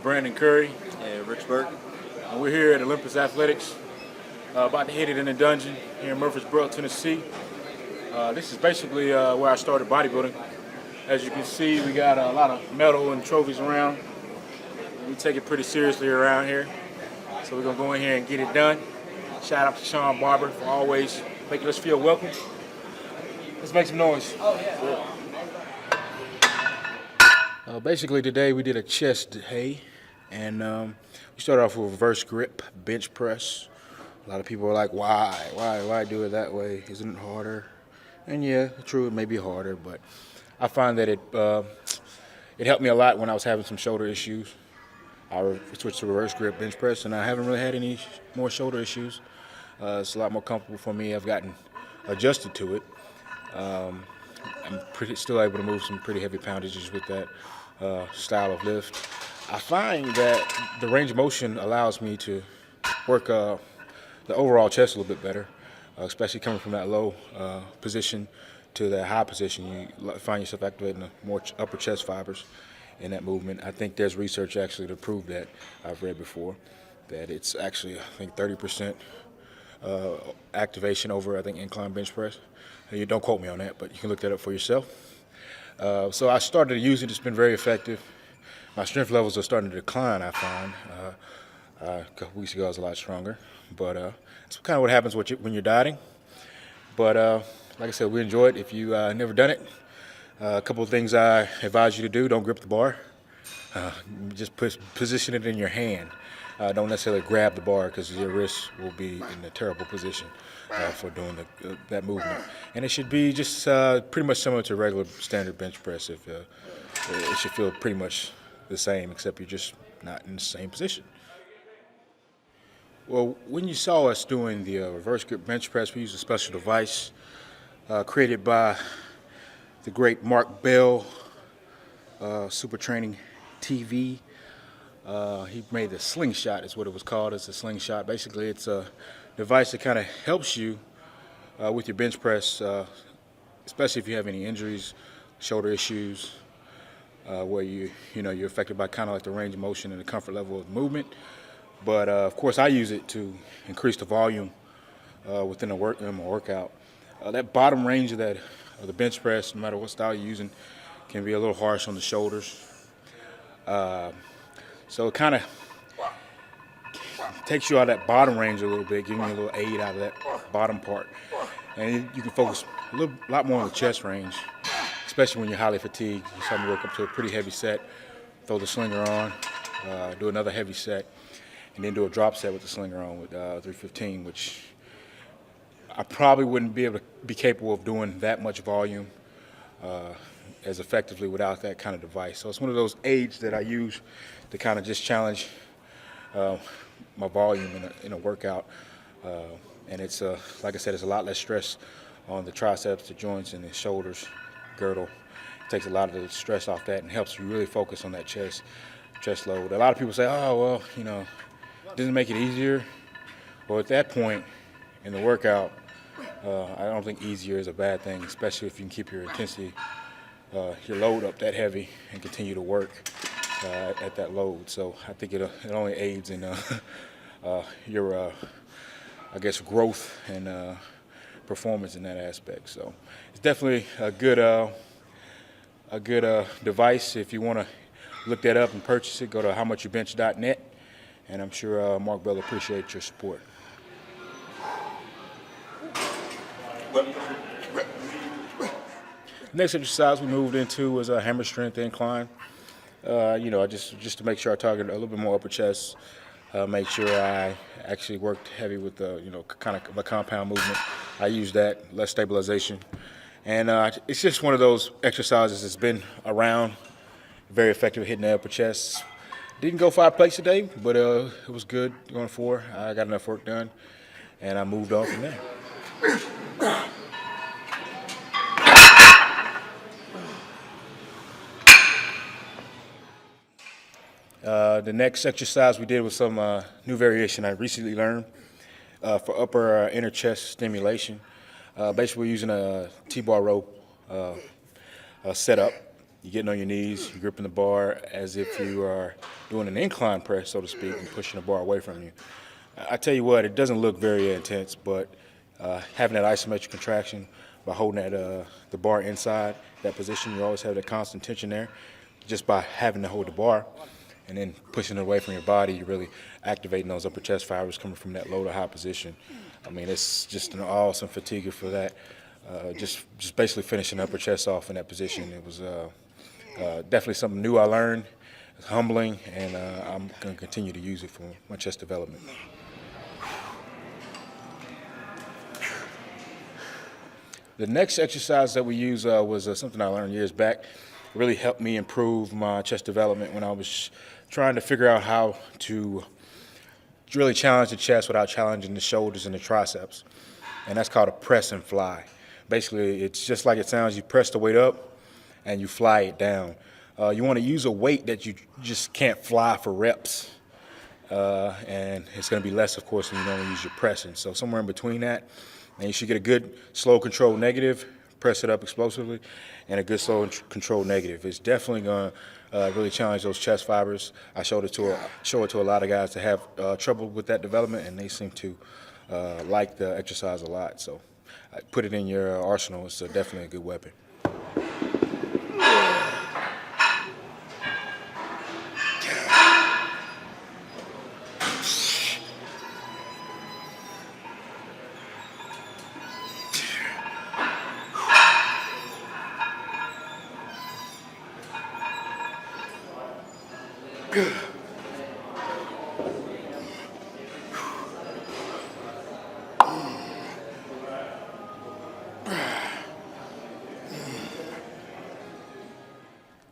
Brandon Curry, And Richburg. and we're here at Olympus Athletics, about to hit it in the dungeon here in Murfreesboro, Tennessee. This is basically where I started bodybuilding. As you can see, we got a lot of medal and trophies around. We take it pretty seriously around here, so we're gonna go in here and get it done. Shout out to Sean Barber for always making us feel welcome. Let's make some noise. Basically today we did a chest day, and we started off with reverse grip bench press. A lot of people are like, why do it that way? Isn't it harder? And yeah, true, it may be harder, but I find that it helped me a lot when I was having some shoulder issues. I switched to reverse grip bench press, and I haven't really had any more shoulder issues. It's a lot more comfortable for me. I've gotten adjusted to it. I'm still able to move some pretty heavy poundages with that style of lift. I find that the range of motion allows me to work the overall chest a little bit better, especially coming from that low position to that high position. You find yourself activating the more upper chest fibers in that movement. I think there's research actually to prove that. I've read before that it's actually, I think, 30% activation over, I think, incline bench press. You don't quote me on that, but you can look that up for yourself. So I started to use it. It's been very effective. My strength levels are starting to decline, I find. A couple weeks ago I was a lot stronger, but it's kind of what happens when you're dieting. But like I said, we enjoy it. If you never done it, a couple of things I advise you to do: don't grip the bar. Just position it in your hand. Don't necessarily grab the bar, because your wrist will be in a terrible position for doing that movement. And it should be just pretty much similar to regular standard bench press. It should feel pretty much the same, except you're just not in the same position. Well, when you saw us doing the reverse grip bench press, we used a special device created by the great Mark Bell, Super Training TV. He made the slingshot, is what it was called. It's a slingshot. Basically, it's a device that kind of helps you with your bench press, especially if you have any injuries, shoulder issues, where you're affected by kind of like the range of motion and the comfort level of movement. But of course, I use it to increase the volume within my workout. That bottom range of the bench press, no matter what style you're using, can be a little harsh on the shoulders. So it kind of takes you out of that bottom range a little bit, giving you a little aid out of that bottom part. And you can focus a lot more on the chest range, especially when you're highly fatigued. You saw me work up to a pretty heavy set, throw the slinger on, do another heavy set, and then do a drop set with the slinger on with 315, which I probably wouldn't be able to be capable of doing that much volume as effectively without that kind of device. So it's one of those aids that I use to kind of just challenge my volume in a workout. And it's, like I said, it's a lot less stress on the triceps, the joints, and the shoulders, girdle. It takes a lot of the stress off that and helps you really focus on that chest load. A lot of people say, oh, well, doesn't make it easier. Well, at that point in the workout, I don't think easier is a bad thing, especially if you can keep your intensity, your load up that heavy and continue to work at that load. So I think it only aids in your, I guess, growth and performance in that aspect. So it's definitely a good device. If you want to look that up and purchase it, go to howmuchyoubench.net, and I'm sure Mark Bell appreciates your support. Next exercise we moved into was a hammer strength incline. Just to make sure I target a little bit more upper chest, make sure I actually worked heavy with the, kind of a compound movement. I use that, less stabilization. And it's just one of those exercises that's been around, very effective at hitting the upper chest. Didn't go 5 plates today, but it was good going 4. I got enough work done, and I moved on from there. The next exercise we did was some new variation I recently learned for upper inner chest stimulation. Basically, we're using a T-bar rope setup, You're getting on your knees, you're gripping the bar as if you are doing an incline press, so to speak, and pushing the bar away from you. I tell you what, it doesn't look very intense, but having that isometric contraction by holding the bar inside that position, you always have that constant tension there. Just by having to hold the bar and then pushing it away from your body, you're really activating those upper chest fibers coming from that low to high position. I mean, it's just an awesome fatiguer for that. Just basically finishing upper chest off in that position. It was definitely something new I learned. It's humbling, and I'm going to continue to use it for my chest development. The next exercise that we used was something I learned years back. It really helped me improve my chest development when I was trying to figure out how to really challenge the chest without challenging the shoulders and the triceps. And that's called a press and fly. Basically, it's just like it sounds. You press the weight up and you fly it down. You want to use a weight that you just can't fly for reps. And it's going to be less, of course, when you don't use your pressing. So somewhere in between that, and you should get a good slow control negative, press it up explosively, and a good slow control negative. It's definitely going to really challenge those chest fibers. I show it to a lot of guys that have trouble with that development, and they seem to like the exercise a lot. So put it in your arsenal. It's definitely a good weapon.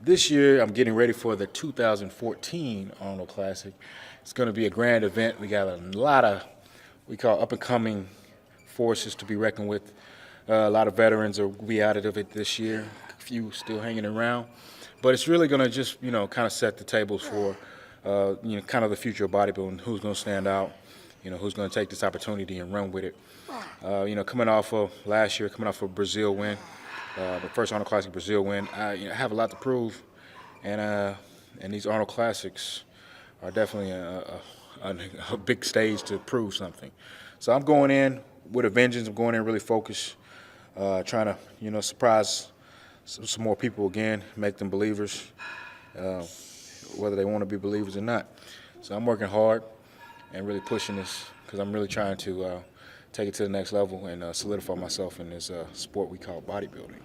This year, I'm getting ready for the 2014 Arnold Classic. It's going to be a grand event. We got a lot of, we call up-and-coming forces to be reckoned with. A lot of veterans will be out of it this year, a few still hanging around. But it's really going to just, kind of set the tables for, kind of the future of bodybuilding, who's going to stand out, who's going to take this opportunity and run with it. Coming off of last year, coming off of a Brazil win, the first Arnold Classic Brazil win, I have a lot to prove, and these Arnold Classics are definitely a big stage to prove something. So I'm going in with a vengeance. I'm going in really focused, trying to surprise some more people again, make them believers, whether they want to be believers or not. So I'm working hard and really pushing this because I'm really trying to take it to the next level and solidify myself in this sport we call bodybuilding.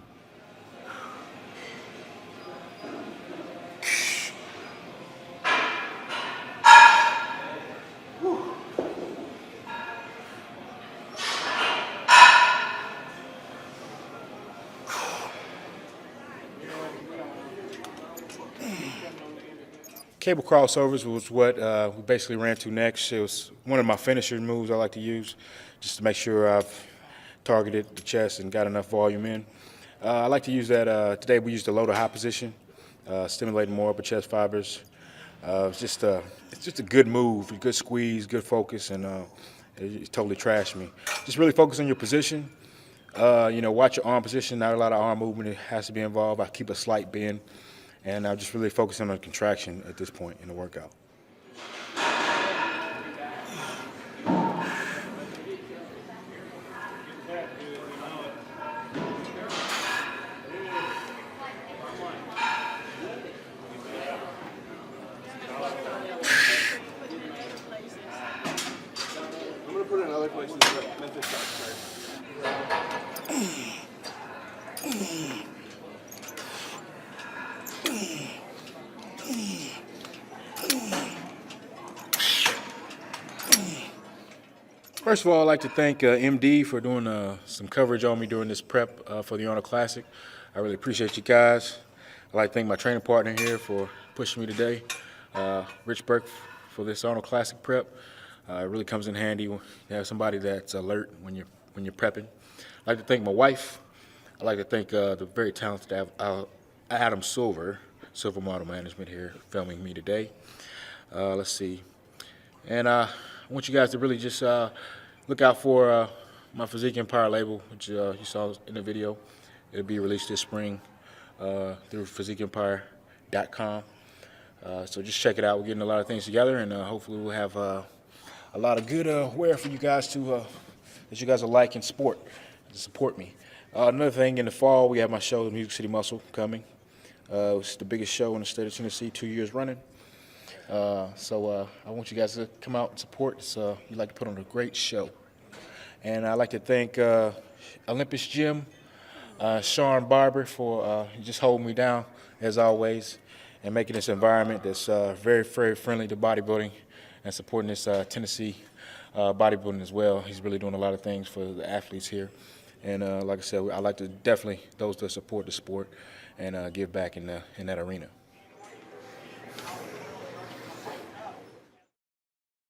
Cable crossovers was what we basically ran to next. It was one of my finisher moves I like to use just to make sure I've targeted the chest and got enough volume in. I like to use that. Today we used the low to high position, stimulating more upper chest fibers. It's just a good move, a good squeeze, good focus, and it totally trashed me. Just really focus on your position. Watch your arm position. Not a lot of arm movement. It has to be involved. I keep a slight bend. And I'm just really focusing on contraction at this point in the workout. I'm going to put it in other places, but Memphis first. First of all, I'd like to thank MD for doing some coverage on me during this prep for the Arnold Classic. I really appreciate you guys. I'd like to thank my training partner here for pushing me today, Rich Burke, for this Arnold Classic prep. It really comes in handy to have somebody that's alert when you're prepping. I'd like to thank my wife. I'd like to thank the very talented Adam Silver Model Management here filming me today. Let's see. And I want you guys to really just look out for my Physique Empire label, which you saw in the video. It'll be released this spring. through physiqueempire.com. So just check it out. We're getting a lot of things together, and hopefully we'll have a lot of good wear for you guys to that you guys will like and support me. Another thing, in the fall we have my show, Music City Muscle, coming. It's the biggest show in the state of Tennessee, 2 years running. So I want you guys to come out and support. You like to put on a great show. And I'd like to thank Olympus Gym, Sean Barber for just holding me down, as always, and making this environment that's very, very friendly to bodybuilding and supporting this Tennessee bodybuilding as well. He's really doing a lot of things for the athletes here. And like I said, I like to definitely those that support the sport and give back in that arena.